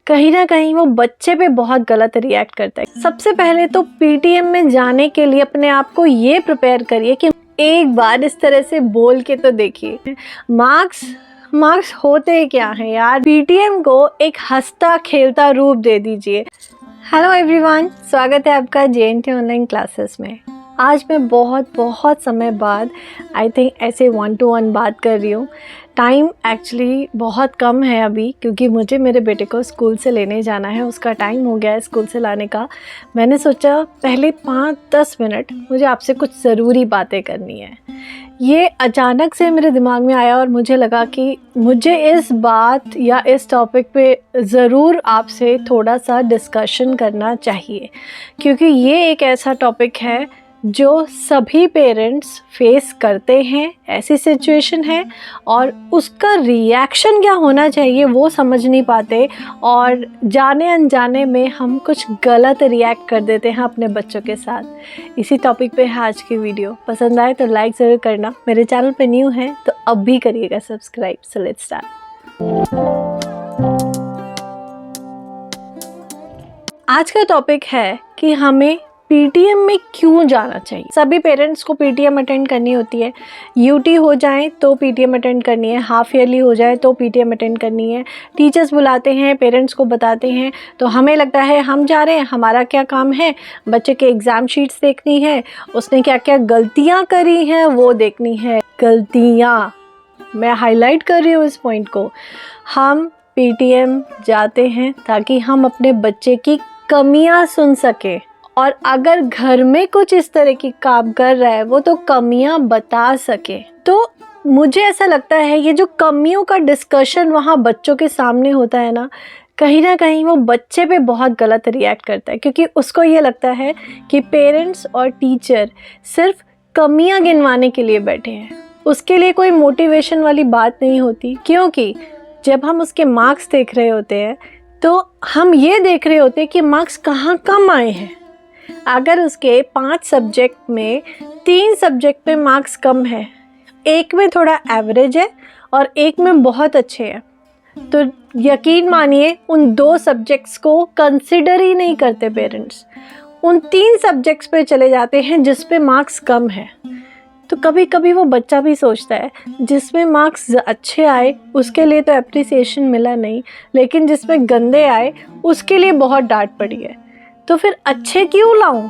कहीं ना कहीं वो बच्चे पे बहुत गलत रिएक्ट करता है। सबसे पहले तो पीटीएम में जाने के लिए अपने आप को ये प्रिपेयर करिए कि एक बार इस तरह से बोल के तो देखिए, मार्क्स होते क्या हैं यार। पीटीएम को एक हंसता खेलता रूप दे दीजिए। हेलो एवरीवन, स्वागत है आपका जेएनटी ऑनलाइन क्लासेस में। आज मैं बहुत समय बाद आई थिंक ऐसे 1-to-1 बात कर रही हूँ। टाइम एक्चुअली बहुत कम है अभी, क्योंकि मुझे मेरे बेटे को स्कूल से लेने जाना है। उसका टाइम हो गया है स्कूल से लाने का। मैंने सोचा पहले 5-10 मिनट मुझे आपसे कुछ ज़रूरी बातें करनी है। ये अचानक से मेरे दिमाग में आया और मुझे लगा कि मुझे इस बात या इस टॉपिक पे ज़रूर आपसे थोड़ा सा डिस्कशन करना चाहिए, क्योंकि ये एक ऐसा टॉपिक है जो सभी पेरेंट्स फेस करते हैं। ऐसी सिचुएशन है और उसका रिएक्शन क्या होना चाहिए वो समझ नहीं पाते, और जाने अनजाने में हम कुछ गलत रिएक्ट कर देते हैं अपने बच्चों के साथ। इसी टॉपिक पे है आज की वीडियो। पसंद आए तो लाइक ज़रूर करना। मेरे चैनल पे न्यू है तो अब भी करिएगा सब्सक्राइब। So let's start. आज का टॉपिक है कि हमें पीटीएम में क्यों जाना चाहिए। सभी पेरेंट्स को पीटीएम अटेंड करनी होती है। यूटी हो जाए तो पीटीएम अटेंड करनी है, हाफ ईयरली हो जाए तो पीटीएम अटेंड करनी है। टीचर्स बुलाते हैं, पेरेंट्स को बताते हैं, तो हमें लगता है हम जा रहे हैं, हमारा क्या काम है, बच्चे के एग्ज़ाम शीट्स देखनी है, उसने क्या क्या गलतियाँ करी हैं वो देखनी है। गलतियाँ, मैं हाईलाइट कर रही हूँ इस पॉइंट को। हम पीटीएम जाते हैं ताकि हम अपने बच्चे की कमियाँ सुन सकें, और अगर घर में कुछ इस तरह की काम कर रहा है वो तो कमियां बता सके। तो मुझे ऐसा लगता है ये जो कमियों का डिस्कशन वहाँ बच्चों के सामने होता है ना कहीं वो बच्चे पे बहुत गलत रिएक्ट करता है, क्योंकि उसको ये लगता है कि पेरेंट्स और टीचर सिर्फ कमियां गिनवाने के लिए बैठे हैं। उसके लिए कोई मोटिवेशन वाली बात नहीं होती, क्योंकि जब हम उसके मार्क्स देख रहे होते हैं तो हम ये देख रहे होते हैं कि मार्क्स कहाँ कम आए हैं। अगर उसके 5 सब्जेक्ट में 3 सब्जेक्ट पे मार्क्स कम है, एक में थोड़ा एवरेज है और एक में बहुत अच्छे हैं, तो यकीन मानिए उन 2 सब्जेक्ट्स को कंसिडर ही नहीं करते पेरेंट्स। उन 3 सब्जेक्ट्स पे चले जाते हैं जिस पे मार्क्स कम है। तो कभी कभी वो बच्चा भी सोचता है जिसमें मार्क्स अच्छे आए उसके लिए तो एप्रिसिएशन मिला नहीं, लेकिन जिसमें गंदे आए उसके लिए बहुत डांट पड़ी है, तो फिर अच्छे क्यों लाऊं।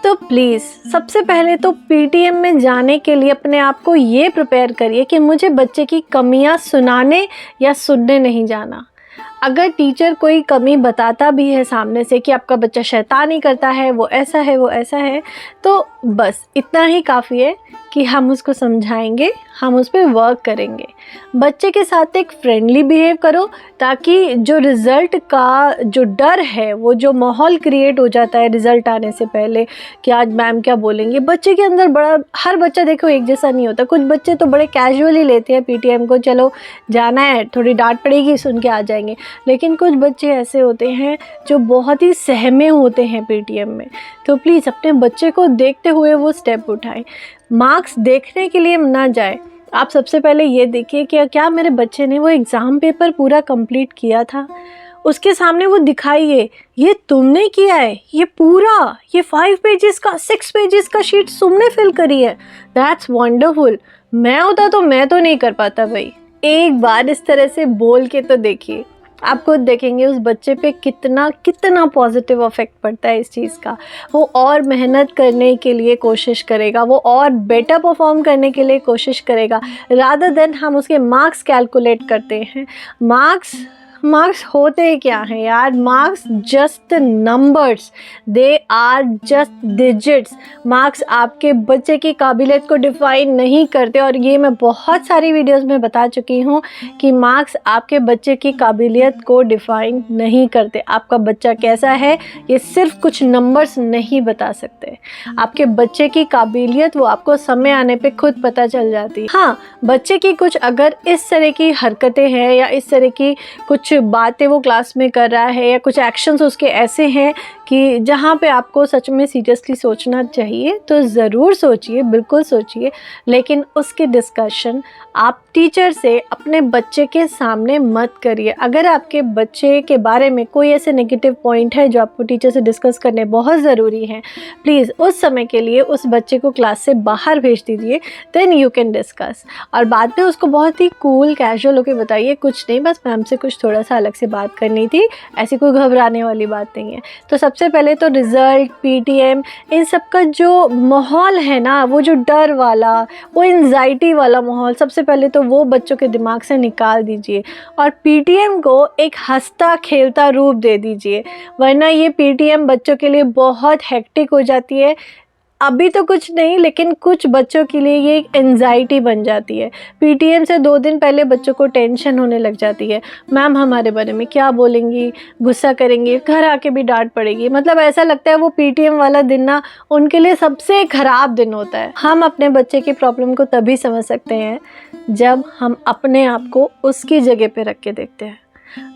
तो प्लीज़ सबसे पहले तो पीटीएम में जाने के लिए अपने आप को ये प्रिपेयर करिए कि मुझे बच्चे की कमियां सुनाने या सुनने नहीं जाना। अगर टीचर कोई कमी बताता भी है सामने से कि आपका बच्चा शैतानी करता है, वो ऐसा है, तो बस इतना ही काफ़ी है कि हम उसको समझाएंगे, हम उस पर वर्क करेंगे। बच्चे के साथ एक फ्रेंडली बिहेव करो, ताकि जो रिज़ल्ट का जो डर है, वो जो माहौल क्रिएट हो जाता है रिज़ल्ट आने से पहले कि आज मैम क्या बोलेंगे, बच्चे के अंदर बड़ा, हर बच्चा देखो एक जैसा नहीं होता। कुछ बच्चे तो बड़े कैजुअली लेते हैं पीटीएम को, चलो जाना है, थोड़ी डांट पड़ेगी, सुन के आ जाएंगे। लेकिन कुछ बच्चे ऐसे होते हैं जो बहुत ही सहमे होते हैं पीटीएम में। तो प्लीज़ अपने बच्चे को देखते हुए वो स्टेप उठाएं। मार्क्स देखने के लिए ना जाए, आप सबसे पहले ये देखिए कि क्या मेरे बच्चे ने वो एग्ज़ाम पेपर पूरा कंप्लीट किया था। उसके सामने वो दिखाइए, ये तुमने किया है, ये पूरा, ये 5 पेजेस का 6 पेजेस का शीट तुमने फिल करी है, दैट्स वंडरफुल। मैं होता तो मैं तो नहीं कर पाता भाई। एक बार इस तरह से बोल के तो देखिए, आप खुद देखेंगे उस बच्चे पे कितना पॉजिटिव इफेक्ट पड़ता है इस चीज़ का। वो और मेहनत करने के लिए कोशिश करेगा, वो और बेटर परफॉर्म करने के लिए कोशिश करेगा, रादर देन हम उसके मार्क्स कैलकुलेट करते हैं। मार्क्स होते क्या हैं यार। Marks just numbers, they are just digits. Marks आपके बच्चे की काबिलियत को डिफाइन नहीं करते, और ये मैं बहुत सारी वीडियोस में बता चुकी हूँ कि मार्क्स आपके बच्चे की काबिलियत को डिफाइन नहीं करते। आपका बच्चा कैसा है ये सिर्फ कुछ नंबर्स नहीं बता सकते। आपके बच्चे की काबिलियत वो आपको समय आने पे खुद पता चल जाती है। हाँ, बच्चे की कुछ अगर इस तरह की हरकतें हैं या इस तरह की कुछ बातें वो क्लास में कर रहा है या कुछ एक्शंस उसके ऐसे हैं कि जहाँ पे आपको सच में सीरियसली सोचना चाहिए, तो ज़रूर सोचिए, बिल्कुल सोचिए, लेकिन उसकी डिस्कशन आप टीचर से अपने बच्चे के सामने मत करिए। अगर आपके बच्चे के बारे में कोई ऐसे नेगेटिव पॉइंट है जो आपको टीचर से डिस्कस करने बहुत ज़रूरी हैं, प्लीज़ उस समय के लिए उस बच्चे को क्लास से बाहर भेज दीजिए, देन यू कैन डिस्कस। और बाद में उसको बहुत ही कूल कैजुअल होकर बताइए, कुछ नहीं, बस मैम से कुछ थोड़ा सा अलग से बात करनी थी, ऐसी कोई घबराने वाली बात नहीं है। तो सबसे पहले तो रिज़ल्ट, पीटीएम, इन सब का जो माहौल है ना, वो जो डर वाला, वो एंजाइटी वाला माहौल, सबसे पहले तो वो बच्चों के दिमाग से निकाल दीजिए और पीटीएम को एक हंसता खेलता रूप दे दीजिए। वरना ये पीटीएम बच्चों के लिए बहुत हेक्टिक हो जाती है। अभी तो कुछ नहीं, लेकिन कुछ बच्चों के लिए ये एक एंजाइटी बन जाती है। पीटीएम से 2 दिन पहले बच्चों को टेंशन होने लग जाती है, मैम हमारे बारे में क्या बोलेंगी, गुस्सा करेंगे, घर आके भी डांट पड़ेगी। मतलब ऐसा लगता है वो पीटीएम वाला दिन ना उनके लिए सबसे ख़राब दिन होता है। हम अपने बच्चे की प्रॉब्लम को तभी समझ सकते हैं जब हम अपने आप को उसकी जगह पे रख के देखते हैं।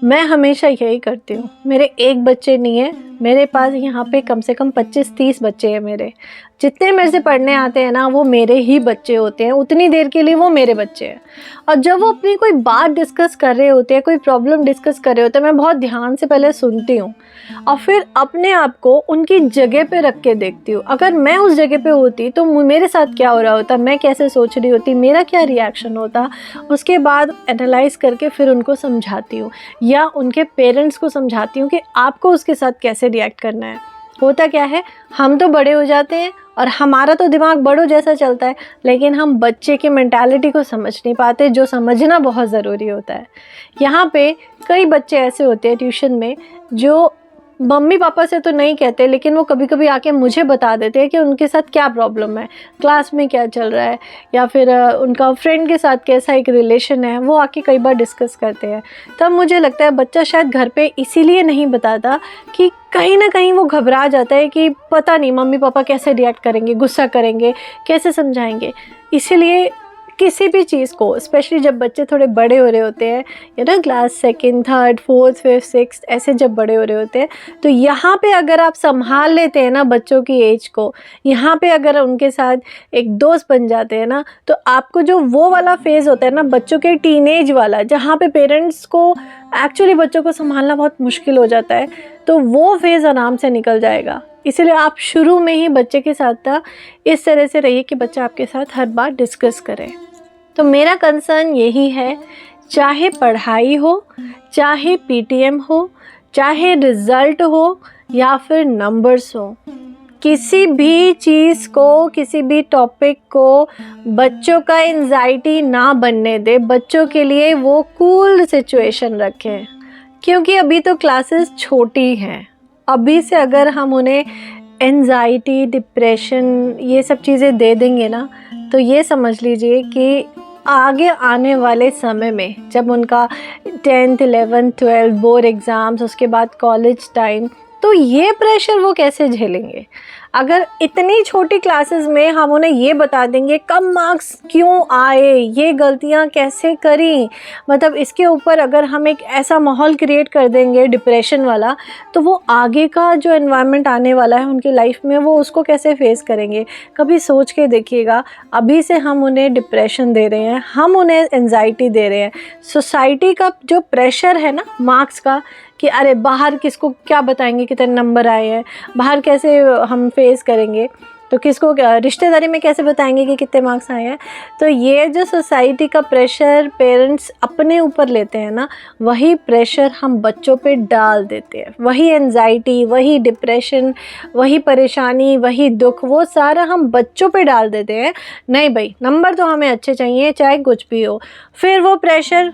मैं हमेशा यही करती हूँ। मेरे एक बच्चे नहीं है, मेरे पास यहाँ पे कम से कम 25-30 बच्चे हैं। मेरे जितने मेरे से पढ़ने आते हैं ना, वो मेरे ही बच्चे होते हैं, उतनी देर के लिए वो मेरे बच्चे हैं। और जब वो अपनी कोई बात डिस्कस कर रहे होते हैं, कोई प्रॉब्लम डिस्कस कर रहे होते हैं, मैं बहुत ध्यान से पहले सुनती हूँ और फिर अपने आप को उनकी जगह पे रख के देखती हूँ। अगर मैं उस जगह पे होती तो मेरे साथ क्या हो रहा होता, मैं कैसे सोच रही होती, मेरा क्या रिएक्शन होता, उसके बाद एनालाइज करके फिर उनको समझाती हूँ या उनके पेरेंट्स को समझाती हूँ कि आपको उसके साथ कैसे रिएक्ट करना है। होता क्या है, हम तो बड़े हो जाते हैं और हमारा तो दिमाग बड़ों जैसा चलता है, लेकिन हम बच्चे की मेंटालिटी को समझ नहीं पाते, जो समझना बहुत ज़रूरी होता है। यहाँ पे कई बच्चे ऐसे होते हैं ट्यूशन में जो मम्मी पापा से तो नहीं कहते, लेकिन वो कभी कभी आके मुझे बता देते हैं कि उनके साथ क्या प्रॉब्लम है, क्लास में क्या चल रहा है, या फिर उनका फ्रेंड के साथ कैसा एक रिलेशन है, वो आके कई बार डिस्कस करते हैं। तब मुझे लगता है बच्चा शायद घर पे इसीलिए नहीं बताता कि कहीं ना कहीं वो घबरा जाता है कि पता नहीं मम्मी पापा कैसे रिएक्ट करेंगे, गुस्सा करेंगे, कैसे समझाएंगे। इसीलिए किसी भी चीज़ को, स्पेशली जब बच्चे थोड़े बड़े हो रहे होते हैं, या ना class 2nd, 3rd, 4th, 5th, 6th ऐसे जब बड़े हो रहे होते हैं, तो यहाँ पे अगर आप संभाल लेते हैं ना बच्चों की एज को, यहाँ पे अगर उनके साथ एक दोस्त बन जाते हैं ना, तो आपको जो वो वाला फेज़ होता है ना बच्चों के टीनेज वाला, जहाँ पे पेरेंट्स को एक्चुअली बच्चों को संभालना बहुत मुश्किल हो जाता है, तो वो फेज़ आराम से निकल जाएगा। इसीलिए आप शुरू में ही बच्चे के साथ इस तरह से रहिए कि बच्चा आपके साथ हर बात डिस्कस करे। तो मेरा कंसर्न यही है, चाहे पढ़ाई हो, चाहे पीटीएम हो, चाहे रिज़ल्ट हो या फिर नंबर्स हो, किसी भी चीज़ को, किसी भी टॉपिक को बच्चों का एंजाइटी ना बनने दे। बच्चों के लिए वो कूल सिचुएशन रखें, क्योंकि अभी तो क्लासेस छोटी हैं। अभी से अगर हम उन्हें एंजाइटी, डिप्रेशन, ये सब चीज़ें दे देंगे ना, तो ये समझ लीजिए कि आगे आने वाले समय में जब उनका 10th, 11th, 12th board exams, उसके बाद कॉलेज टाइम, तो ये प्रेशर वो कैसे झेलेंगे। अगर इतनी छोटी क्लासेस में हम उन्हें ये बता देंगे कम मार्क्स क्यों आए, ये गलतियां कैसे करी, मतलब इसके ऊपर अगर हम एक ऐसा माहौल क्रिएट कर देंगे डिप्रेशन वाला, तो वो आगे का जो एनवायरनमेंट आने वाला है उनकी लाइफ में, वो उसको कैसे फेस करेंगे। कभी सोच के देखिएगा, अभी से हम उन्हें डिप्रेशन दे रहे हैं, हम उन्हें एंजाइटी दे रहे हैं। सोसाइटी का जो प्रेशर है ना मार्क्स का, कि अरे बाहर किसको क्या बताएंगे कितने नंबर आए हैं, बाहर कैसे हम फेस करेंगे, तो किसको रिश्तेदारी में कैसे बताएंगे कि कितने मार्क्स आए हैं। तो ये जो सोसाइटी का प्रेशर पेरेंट्स अपने ऊपर लेते हैं ना, वही प्रेशर हम बच्चों पे डाल देते हैं। वही एंजाइटी, वही डिप्रेशन, वही परेशानी, वही दुख, वो सारा हम बच्चों पे डाल देते हैं। नहीं भाई, नंबर तो हमें अच्छे चाहिए चाहे कुछ भी हो। फिर वो प्रेशर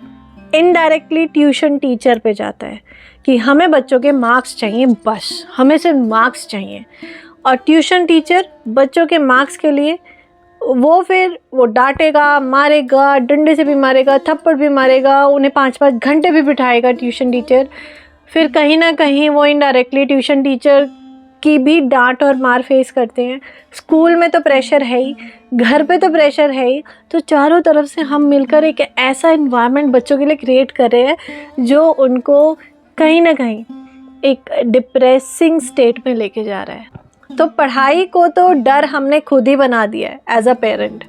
इनडायरेक्टली ट्यूशन टीचर पे जाता है कि हमें बच्चों के मार्क्स चाहिए, बस हमें सिर्फ मार्क्स चाहिए। और ट्यूशन टीचर बच्चों के मार्क्स के लिए वो डांटेगा, मारेगा, डंडे से भी मारेगा, थप्पड़ भी मारेगा, उन्हें 5-5 घंटे भी बिठाएगा ट्यूशन टीचर। फिर कहीं ना कहीं वो इनडायरेक्टली ट्यूशन टीचर की भी डांट और मार फेस करते हैं, स्कूल में तो प्रेशर है ही, घर पे तो प्रेशर है ही, तो चारों तरफ से हम मिलकर एक ऐसा इन्वायरमेंट बच्चों के लिए क्रिएट कर रहे हैं जो उनको कहीं ना कहीं एक डिप्रेसिंग स्टेट में लेके जा रहा है। तो पढ़ाई को तो डर हमने खुद ही बना दिया है एज अ पेरेंट।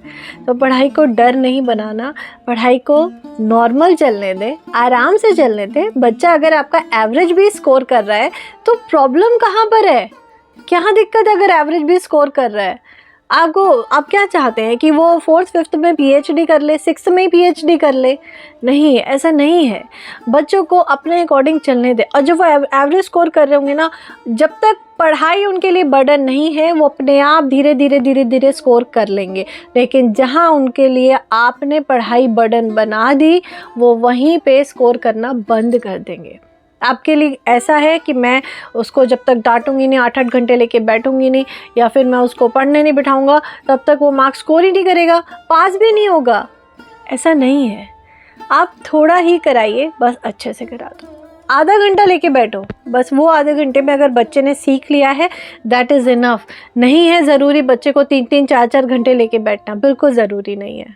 तो पढ़ाई को डर नहीं बनाना, पढ़ाई को नॉर्मल चलने दें, आराम से चलने दें। बच्चा अगर आपका एवरेज भी स्कोर कर रहा है तो प्रॉब्लम कहाँ पर है, क्या दिक्कत है अगर एवरेज भी स्कोर कर रहा है? आप क्या चाहते हैं कि वो 4th 5th में PhD कर ले, 6th में ही PhD कर ले? नहीं, ऐसा नहीं है। बच्चों को अपने अकॉर्डिंग चलने दें। और जब वो एवरेज स्कोर कर रहे होंगे ना, जब तक पढ़ाई उनके लिए बर्डन नहीं है, वो अपने आप धीरे धीरे स्कोर कर लेंगे। लेकिन जहाँ उनके लिए आपने पढ़ाई बर्डन बना दी, वो वहीं पे स्कोर करना बंद कर देंगे। आपके लिए ऐसा है कि मैं उसको जब तक डांटूंगी नहीं, 8-8 घंटे लेके बैठूंगी नहीं, या फिर मैं उसको पढ़ने नहीं बिठाऊंगा, तब तक वो मार्क्स स्कोर ही नहीं करेगा, पास भी नहीं होगा। ऐसा नहीं है। आप थोड़ा ही कराइए, बस अच्छे से करा दो। आधा घंटा लेके बैठो, बस वो आधे घंटे में अगर बच्चे ने सीख लिया है, दैट इज़ इनफ। नहीं है ज़रूरी बच्चे को 3-3, 4-4 घंटे लेके बैठना, बिल्कुल ज़रूरी नहीं है।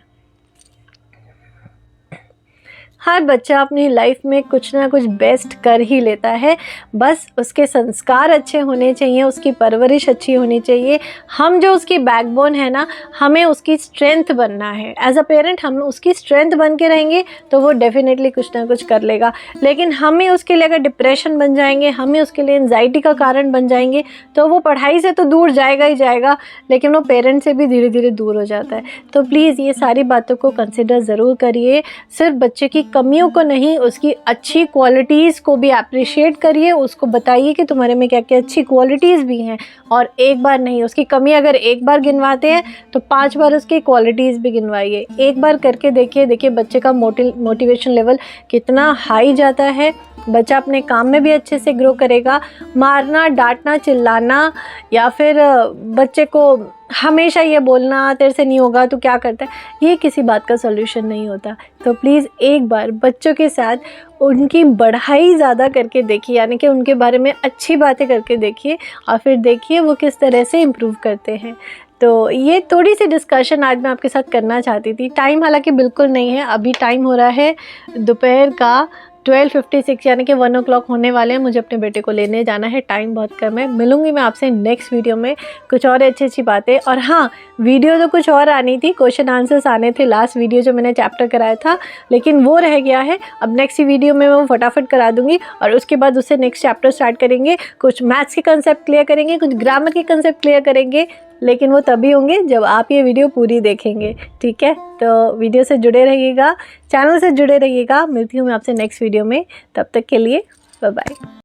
हर बच्चा अपनी लाइफ में कुछ ना कुछ बेस्ट कर ही लेता है, बस उसके संस्कार अच्छे होने चाहिए, उसकी परवरिश अच्छी होनी चाहिए। हम जो उसकी बैकबोन है ना, हमें उसकी स्ट्रेंथ बनना है। एज अ पेरेंट हम उसकी स्ट्रेंथ बन के रहेंगे तो वो डेफिनेटली कुछ ना कुछ कर लेगा। लेकिन हम ही उसके लिए अगर डिप्रेशन बन जाएंगे, हम ही उसके लिए एंजाइटी का कारण बन जाएंगे, तो वो पढ़ाई से तो दूर जाएगा ही जाएगा, लेकिन वो पेरेंट से भी धीरे धीरे दूर हो जाता है। तो प्लीज़ ये सारी बातों को कंसिडर ज़रूर करिए। सिर्फ बच्चे की कमियों को नहीं, उसकी अच्छी क्वालिटीज़ को भी अप्रिशिएट करिए। उसको बताइए कि तुम्हारे में क्या क्या अच्छी क्वालिटीज़ भी हैं, और एक बार नहीं, उसकी कमी अगर एक बार गिनवाते हैं तो 5 बार उसकी क्वालिटीज़ भी गिनवाइए। एक बार करके देखिए बच्चे का मोटिवेशन लेवल कितना हाई जाता है। बच्चा अपने काम में भी अच्छे से ग्रो करेगा। मारना, डांटना, चिल्लाना, या फिर बच्चे को हमेशा ये बोलना तेरे से नहीं होगा तो क्या करता है, ये किसी बात का सॉल्यूशन नहीं होता। तो प्लीज़ एक बार बच्चों के साथ उनकी बढ़ाई ज़्यादा करके देखिए, यानी कि उनके बारे में अच्छी बातें करके देखिए, और फिर देखिए वो किस तरह से इम्प्रूव करते हैं। तो ये थोड़ी सी डिस्कशन आज मैं आपके साथ करना चाहती थी। टाइम हालांकि बिल्कुल नहीं है, अभी टाइम हो रहा है दोपहर का 12:56, यानी कि 1 o'clock होने वाले हैं। मुझे अपने बेटे को लेने जाना है, टाइम बहुत कम है। मिलूंगी मैं आपसे नेक्स्ट वीडियो में, कुछ और अच्छी बातें। और हाँ, वीडियो तो कुछ और आनी थी, क्वेश्चन आंसर्स आने थे लास्ट वीडियो जो मैंने चैप्टर कराया था, लेकिन वो रह गया है। अब नेक्स्ट वीडियो में मैं फटाफट करा दूंगी, और उसके बाद उससे नेक्स्ट चैप्टर स्टार्ट करेंगे। कुछ मैथ्स के कंसेप्ट क्लियर करेंगे, कुछ ग्रामर के कंसेप्ट क्लियर करेंगे, लेकिन वो तभी होंगे जब आप ये वीडियो पूरी देखेंगे। ठीक है, तो वीडियो से जुड़े रहिएगा, चैनल से जुड़े रहिएगा। मिलती हूँ मैं आपसे नेक्स्ट वीडियो में, तब तक के लिए बाय बाय।